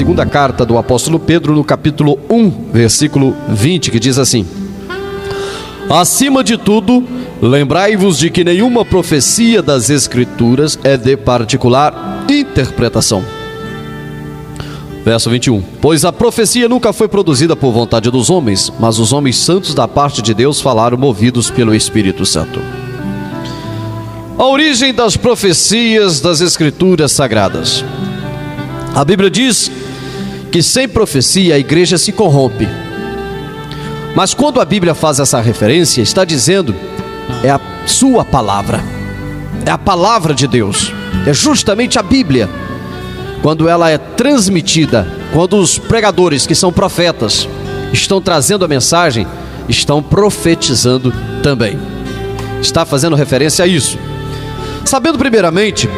segunda carta do apóstolo Pedro, no capítulo 1, versículo 20, que diz assim: acima de tudo, lembrai-vos de que nenhuma profecia das Escrituras é de particular interpretação. Verso 21. Pois a profecia nunca foi produzida por vontade dos homens, mas os homens santos da parte de Deus falaram movidos pelo Espírito Santo. A origem das profecias das Escrituras Sagradas. A Bíblia diz que sem profecia a igreja se corrompe. Mas quando a Bíblia faz essa referência, está dizendo é a sua palavra, é a palavra de Deus, é justamente a Bíblia. Quando ela é transmitida, quando os pregadores, que são profetas, estão trazendo a mensagem, estão profetizando também. Está fazendo referência a isso. Sabendo primeiramente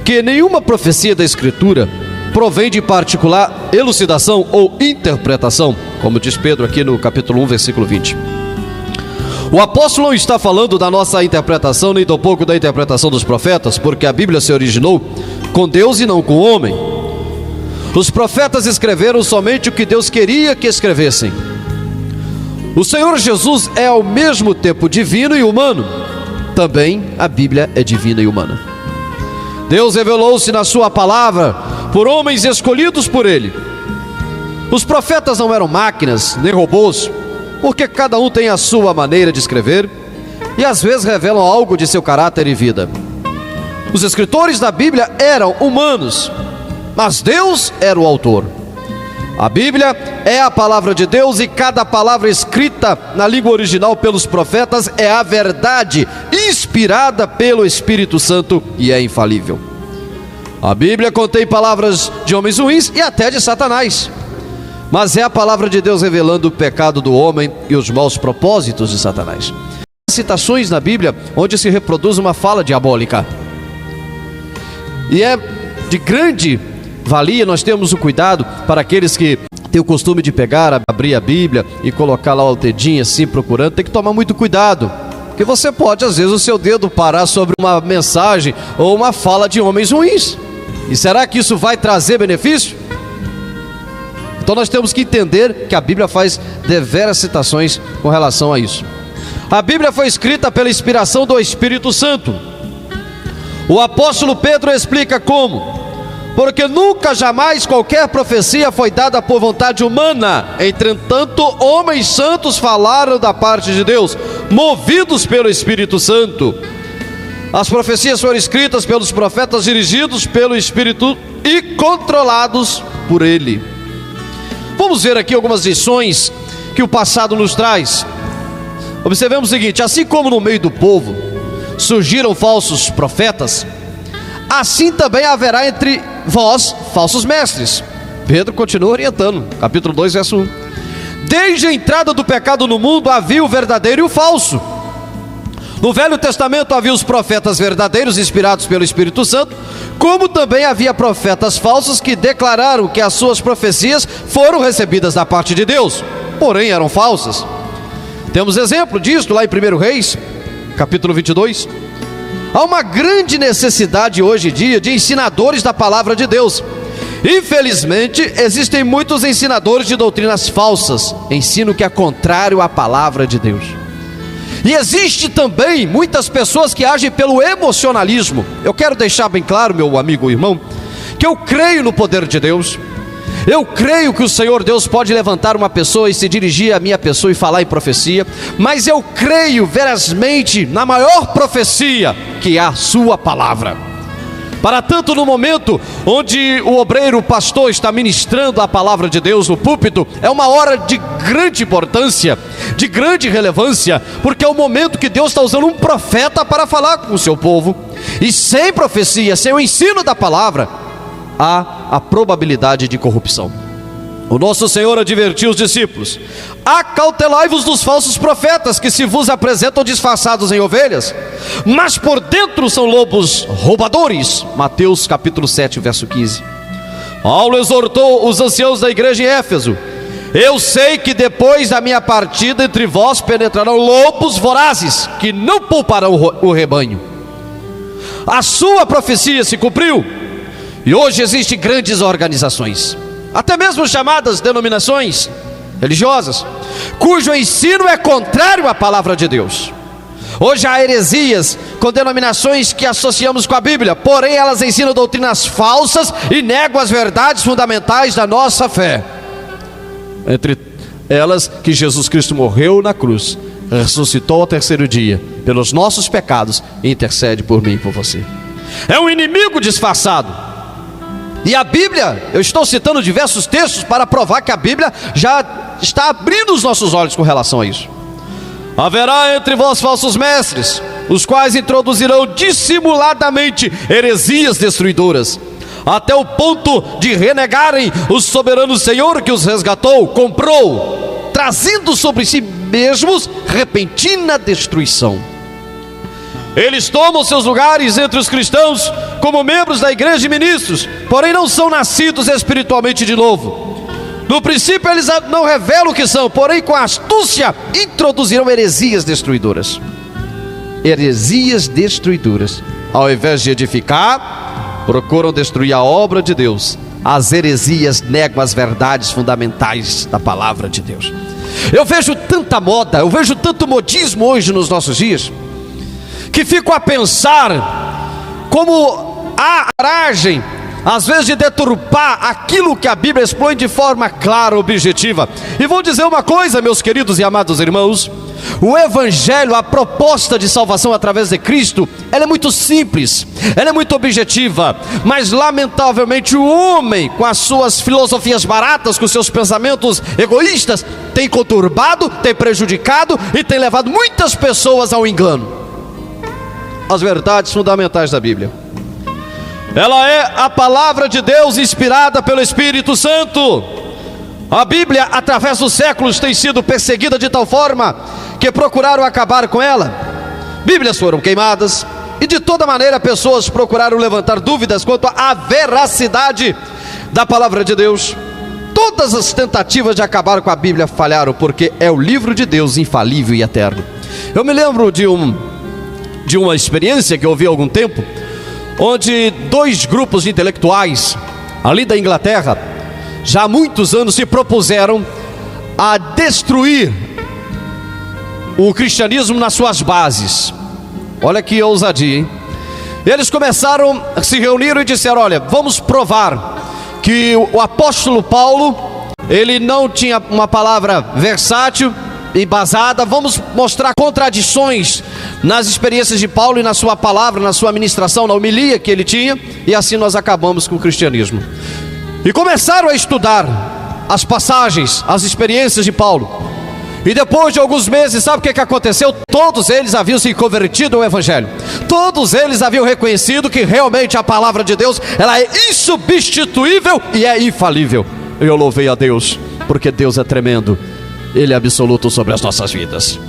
que nenhuma profecia da Escritura provém de particular elucidação ou interpretação, como diz Pedro aqui no capítulo 1, versículo 20. O apóstolo não está falando da nossa interpretação, nem tampouco da interpretação dos profetas, porque a Bíblia se originou com Deus e não com o homem. Os profetas escreveram somente o que Deus queria que escrevessem. O Senhor Jesus é ao mesmo tempo divino e humano. Também a Bíblia é divina e humana. Deus revelou-se na sua palavra por homens escolhidos por Ele. Os profetas não eram máquinas nem robôs, porque cada um tem a sua maneira de escrever e às vezes revelam algo de seu caráter e vida. Os escritores da Bíblia eram humanos, mas Deus era o autor. A Bíblia é a palavra de Deus e cada palavra escrita na língua original pelos profetas é a verdade inspirada pelo Espírito Santo e é infalível. A Bíblia contém palavras de homens ruins e até de Satanás, mas é a palavra de Deus revelando o pecado do homem e os maus propósitos de Satanás. Há citações na Bíblia onde se reproduz uma fala diabólica. E é de grande valia nós temos o cuidado para aqueles que têm o costume de pegar, abrir a Bíblia e colocar lá o dedinho assim procurando. Tem que tomar muito cuidado, porque você pode às vezes o seu dedo parar sobre uma mensagem ou uma fala de homens ruins. E será que isso vai trazer benefício? Então nós temos que entender que a Bíblia faz deveras citações com relação a isso. A Bíblia foi escrita pela inspiração do Espírito Santo. O apóstolo Pedro explica como: porque nunca jamais qualquer profecia foi dada por vontade humana, entretanto homens santos falaram da parte de Deus, movidos pelo Espírito Santo. As profecias foram escritas pelos profetas, dirigidos pelo Espírito e controlados por Ele. Vamos ver aqui algumas lições que o passado nos traz. Observemos o seguinte: assim como no meio do povo surgiram falsos profetas, assim também haverá entre vós falsos mestres. Pedro continua orientando, capítulo 2, verso 1. Desde a entrada do pecado no mundo havia o verdadeiro e o falso. No Velho Testamento havia os profetas verdadeiros inspirados pelo Espírito Santo, como também havia profetas falsos que declararam que as suas profecias foram recebidas da parte de Deus, porém eram falsas. Temos exemplo disso lá em 1 Reis, capítulo 22. Há uma grande necessidade hoje em dia de ensinadores da palavra de Deus. Infelizmente, existem muitos ensinadores de doutrinas falsas, ensino que é contrário à palavra de Deus. E existe também muitas pessoas que agem pelo emocionalismo. Eu quero deixar bem claro, meu amigo e irmão, que eu creio no poder de Deus. Eu creio que o Senhor Deus pode levantar uma pessoa e se dirigir à minha pessoa e falar em profecia, mas eu creio verazmente na maior profecia, que é a sua palavra. Para tanto, no momento onde o obreiro, o pastor, está ministrando a palavra de Deus no púlpito, é uma hora de grande importância, de grande relevância, porque é o momento que Deus está usando um profeta para falar com o seu povo. E sem profecia, sem o ensino da palavra, há a probabilidade de corrupção. O nosso Senhor advertiu os discípulos: acautelai-vos dos falsos profetas, que se vos apresentam disfarçados em ovelhas, mas por dentro são lobos roubadores. Mateus capítulo 7, verso 15. Paulo exortou os anciãos da igreja em Éfeso: eu sei que depois da minha partida entre vós penetrarão lobos vorazes, que não pouparão o rebanho. A sua profecia se cumpriu. E hoje existem grandes organizações, até mesmo chamadas denominações religiosas, cujo ensino é contrário à palavra de Deus. Hoje há heresias com denominações que associamos com a Bíblia, porém elas ensinam doutrinas falsas e negam as verdades fundamentais da nossa fé. Entre elas, que Jesus Cristo morreu na cruz, ressuscitou ao terceiro dia pelos nossos pecados e intercede por mim e por você. É um inimigo disfarçado. E a Bíblia, eu estou citando diversos textos para provar que a Bíblia já está abrindo os nossos olhos com relação a isso. Haverá entre vós falsos mestres, os quais introduzirão dissimuladamente heresias destruidoras, até o ponto de renegarem o soberano Senhor que os resgatou, comprou, trazendo sobre si mesmos repentina destruição. Eles tomam seus lugares entre os cristãos como membros da igreja e ministros, porém não são nascidos espiritualmente de novo. No princípio eles não revelam o que são, porém com astúcia introduzirão heresias destruidoras. Heresias destruidoras. Ao invés de edificar, procuram destruir a obra de Deus. As heresias negam as verdades fundamentais da palavra de Deus. Eu vejo tanta moda, eu vejo tanto modismo hoje nos nossos dias, que fico a pensar como há coragem às vezes de deturpar aquilo que a Bíblia expõe de forma clara, objetiva. E vou dizer uma coisa, meus queridos e amados irmãos: o Evangelho, a proposta de salvação através de Cristo, ela é muito simples, ela é muito objetiva, mas lamentavelmente o homem, com as suas filosofias baratas, com seus pensamentos egoístas, tem conturbado, tem prejudicado e tem levado muitas pessoas ao engano. As verdades fundamentais da Bíblia, ela é a palavra de Deus inspirada pelo Espírito Santo. A Bíblia, através dos séculos, tem sido perseguida de tal forma que procuraram acabar com ela. Bíblias foram queimadas e de toda maneira pessoas procuraram levantar dúvidas quanto à veracidade da palavra de Deus. Todas as tentativas de acabar com a Bíblia falharam, porque é o livro de Deus infalível e eterno. Eu me lembro de uma experiência que eu ouvi há algum tempo, onde dois grupos de intelectuais ali da Inglaterra, já há muitos anos, se propuseram a destruir o cristianismo nas suas bases. Olha que ousadia, hein? Eles começaram a se reunir e disseram: olha, vamos provar que o apóstolo Paulo, ele não tinha uma palavra versátil, embasada. Vamos mostrar contradições nas experiências de Paulo e na sua palavra, na sua ministração, na homilia que ele tinha, e assim nós acabamos com o cristianismo. E começaram a estudar as passagens, as experiências de Paulo, e depois de alguns meses, sabe o que aconteceu? Todos eles haviam se convertido ao Evangelho, todos eles haviam reconhecido que realmente a palavra de Deus, ela é insubstituível e é infalível. Eu louvei a Deus, porque Deus é tremendo, Ele é absoluto sobre as nossas vidas.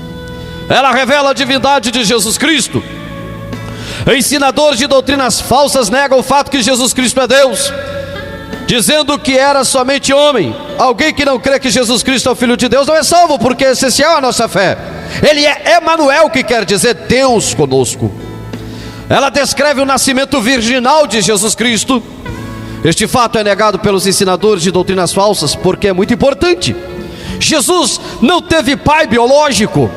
Ela revela a divindade de Jesus Cristo. Ensinadores de doutrinas falsas negam o fato que Jesus Cristo é Deus, dizendo que era somente homem. Alguém que não crê que Jesus Cristo é o Filho de Deus não é salvo, porque é essencial a nossa fé. Ele é Emanuel, que quer dizer Deus conosco. Ela descreve o nascimento virginal de Jesus Cristo. Este fato é negado pelos ensinadores de doutrinas falsas, porque é muito importante. Jesus não teve pai biológico.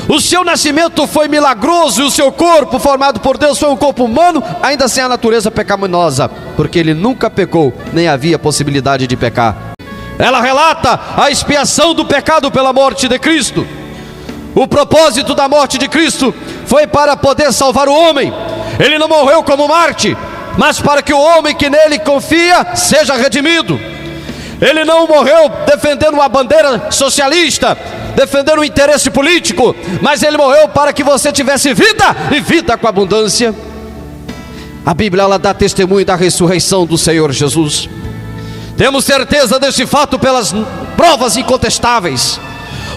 O seu nascimento foi milagroso, e o seu corpo formado por Deus foi um corpo humano, ainda sem a natureza pecaminosa, porque ele nunca pecou, nem havia possibilidade de pecar. Ela relata a expiação do pecado pela morte de Cristo. O propósito da morte de Cristo foi para poder salvar o homem. Ele não morreu como Marte, mas para que o homem que nele confia seja redimido. Ele não morreu defendendo uma bandeira socialista, defendendo um interesse político, mas ele morreu para que você tivesse vida, e vida com abundância. A Bíblia, ela dá testemunho da ressurreição do Senhor Jesus. Temos certeza deste fato pelas provas incontestáveis.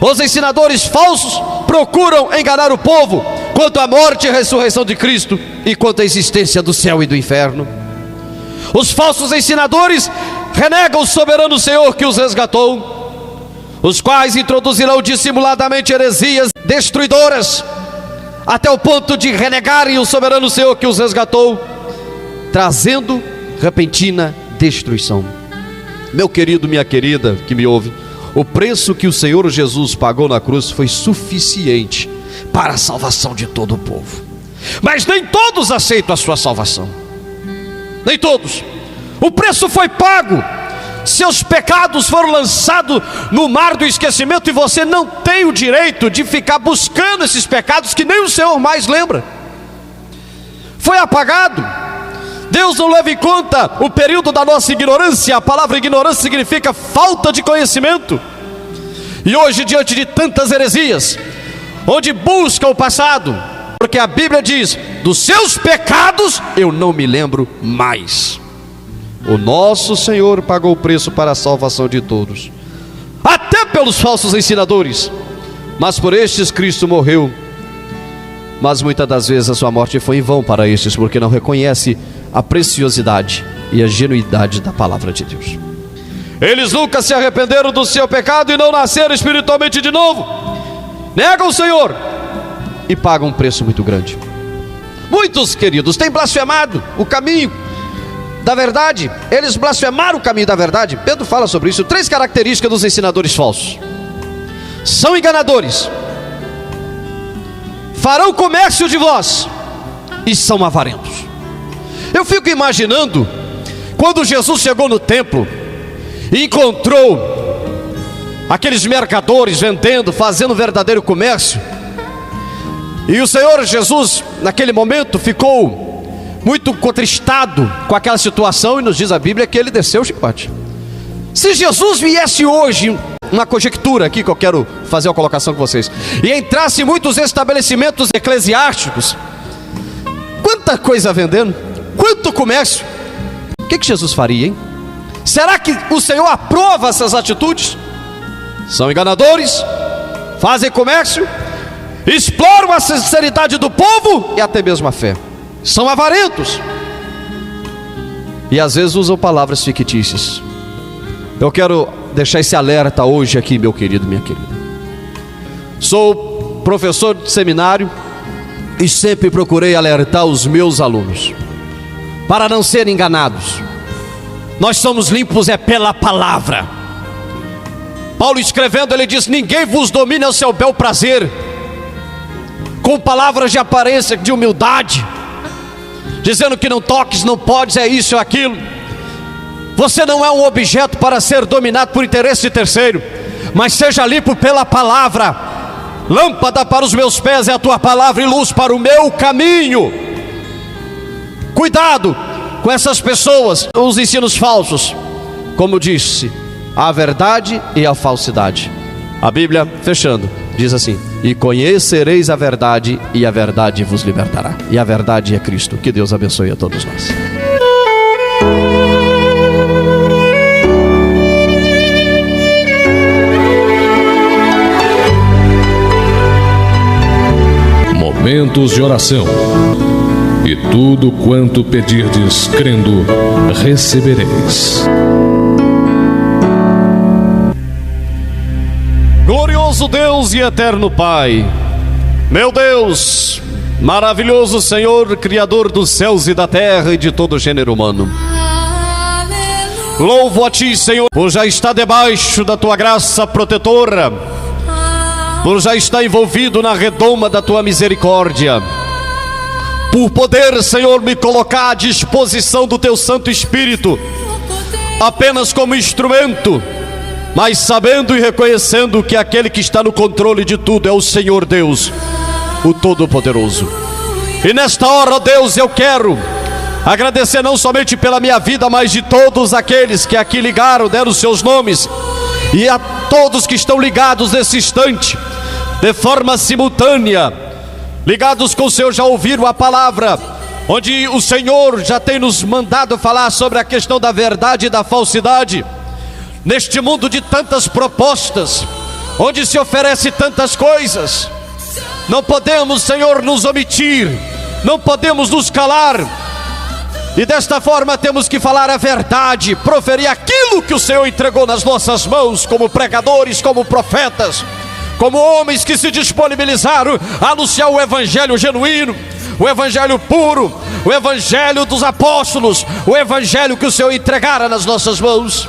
Os ensinadores falsos procuram enganar o povo quanto à morte e ressurreição de Cristo, e quanto à existência do céu e do inferno. Os falsos ensinadores renegam o soberano Senhor que os resgatou, os quais introduzirão dissimuladamente heresias destruidoras, até o ponto de renegarem o soberano Senhor que os resgatou, trazendo repentina destruição. Meu querido, minha querida que me ouve, o preço que o Senhor Jesus pagou na cruz foi suficiente para a salvação de todo o povo. Mas nem todos aceitam a sua salvação. Nem todos. O preço foi pago. Seus pecados foram lançados no mar do esquecimento, e você não tem o direito de ficar buscando esses pecados que nem o Senhor mais lembra. Foi apagado. Deus não leva em conta o período da nossa ignorância. A palavra ignorância significa falta de conhecimento. E hoje, diante de tantas heresias, onde busca o passado, porque a Bíblia diz: dos seus pecados eu não me lembro mais. O nosso Senhor pagou o preço para a salvação de todos, até pelos falsos ensinadores, mas por estes Cristo morreu. Mas muitas das vezes a sua morte foi em vão para estes, porque não reconhece a preciosidade e a genuidade da palavra de Deus. Eles nunca se arrependeram do seu pecado e não nasceram espiritualmente de novo. Negam o Senhor e pagam um preço muito grande. Muitos, queridos, têm blasfemado o caminho da verdade. Eles blasfemaram o caminho da verdade. Pedro fala sobre isso. 3 características dos ensinadores falsos: são enganadores, farão comércio de vós e são avarentos. Eu fico imaginando quando Jesus chegou no templo e encontrou aqueles mercadores vendendo, fazendo verdadeiro comércio, e o Senhor Jesus naquele momento ficou muito contristado com aquela situação, e nos diz a Bíblia que ele desceu o chicote. Se Jesus viesse hoje, uma conjectura aqui que eu quero fazer uma colocação com vocês, e entrasse em muitos estabelecimentos eclesiásticos, quanta coisa vendendo, quanto comércio, o que Jesus faria, hein? Será que o Senhor aprova essas atitudes? São enganadores, fazem comércio, exploram a sinceridade do povo e até mesmo a fé. São avarentos e às vezes usam palavras fictícias. Eu quero deixar esse alerta hoje aqui, meu querido, minha querida. Sou professor de seminário e sempre procurei alertar os meus alunos para não serem enganados. Nós somos limpos pela palavra. Paulo escrevendo, ele diz: ninguém vos domine ao seu bel prazer, com palavras de aparência de humildade, dizendo que não toques, não podes, é isso ou aquilo. Você não é um objeto para ser dominado por interesse de terceiro, mas seja limpo pela palavra. Lâmpada para os meus pés é a tua palavra e luz para o meu caminho. Cuidado com essas pessoas, os ensinos falsos. Como eu disse, a verdade e a falsidade. A Bíblia, fechando, diz assim: e conhecereis a verdade, e a verdade vos libertará. E a verdade é Cristo. Que Deus abençoe a todos nós. Momentos de oração. E tudo quanto pedirdes, crendo, recebereis. Glorioso Deus e eterno Pai, meu Deus, maravilhoso Senhor, Criador dos céus e da terra e de todo o gênero humano, louvo a Ti, Senhor, por já estar debaixo da Tua graça protetora, por já estar envolvido na redoma da Tua misericórdia, por poder, Senhor, me colocar à disposição do Teu Santo Espírito, apenas como instrumento, mas sabendo e reconhecendo que aquele que está no controle de tudo é o Senhor Deus, o Todo-Poderoso. E nesta hora, ó Deus, eu quero agradecer não somente pela minha vida, mas de todos aqueles que aqui ligaram, deram os seus nomes, e a todos que estão ligados nesse instante, de forma simultânea, ligados com o Senhor, já ouviram a palavra, onde o Senhor já tem nos mandado falar sobre a questão da verdade e da falsidade. Neste mundo de tantas propostas, onde se oferece tantas coisas, não podemos, Senhor, nos omitir, não podemos nos calar, e desta forma temos que falar a verdade, proferir aquilo que o Senhor entregou nas nossas mãos, como pregadores, como profetas, como homens que se disponibilizaram a anunciar o evangelho genuíno, o evangelho puro, o evangelho dos apóstolos, o evangelho que o Senhor entregara nas nossas mãos.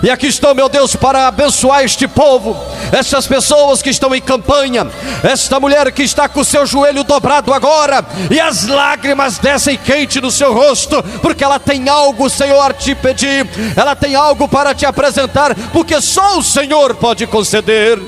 E aqui estou, meu Deus, para abençoar este povo, essas pessoas que estão em campanha, esta mulher que está com o seu joelho dobrado agora, e as lágrimas descem quente no seu rosto, porque ela tem algo, Senhor, a te pedir, ela tem algo para te apresentar, porque só o Senhor pode conceder.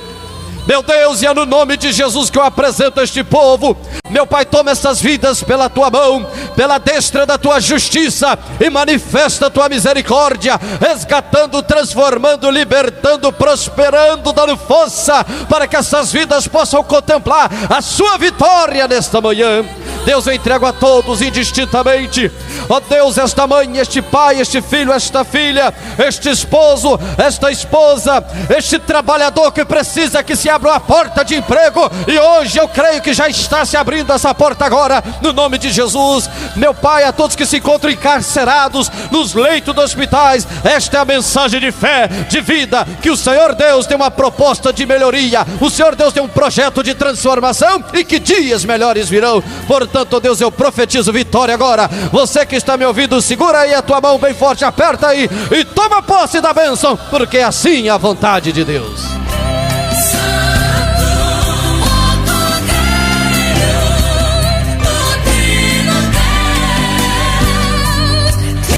Meu Deus, e é no nome de Jesus que eu apresento este povo. Meu Pai, toma essas vidas pela tua mão, pela destra da tua justiça, e manifesta a tua misericórdia, resgatando, transformando, libertando, prosperando, dando força, para que essas vidas possam contemplar a sua vitória nesta manhã. Deus, eu entrego a todos indistintamente, ó Deus, esta mãe, este pai, este filho, esta filha, este esposo, esta esposa, este trabalhador que precisa que se abra uma porta de emprego, e hoje eu creio que já está se abrindo essa porta agora, no nome de Jesus. Meu Pai, a todos que se encontram encarcerados nos leitos dos hospitais, esta é a mensagem de fé, de vida, que o Senhor Deus tem uma proposta de melhoria, o Senhor Deus tem um projeto de transformação, e que dias melhores virão. Portanto, Deus, eu profetizo vitória agora. Você que está me ouvindo, segura aí a tua mão bem forte, aperta aí e toma posse da bênção, porque assim é a vontade de Deus.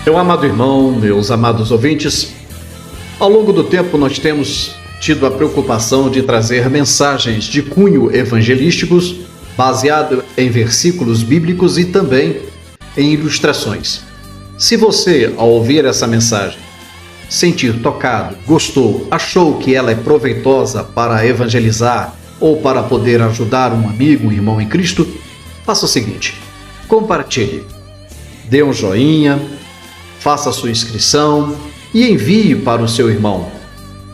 Meu amado irmão, meus amados ouvintes, ao longo do tempo nós temos tido a preocupação de trazer mensagens de cunho evangelísticos, baseado em versículos bíblicos e também em ilustrações. Se você, ao ouvir essa mensagem, sentir tocado, gostou, achou que ela é proveitosa para evangelizar ou para poder ajudar um amigo, um irmão em Cristo, faça o seguinte: compartilhe, dê um joinha, faça sua inscrição e envie para o seu irmão.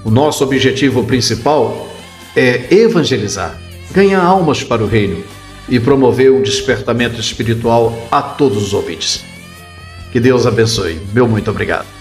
O nosso objetivo principal é evangelizar, ganhar almas para o reino e promover um despertamento espiritual a todos os ouvintes. Que Deus abençoe. Meu muito obrigado.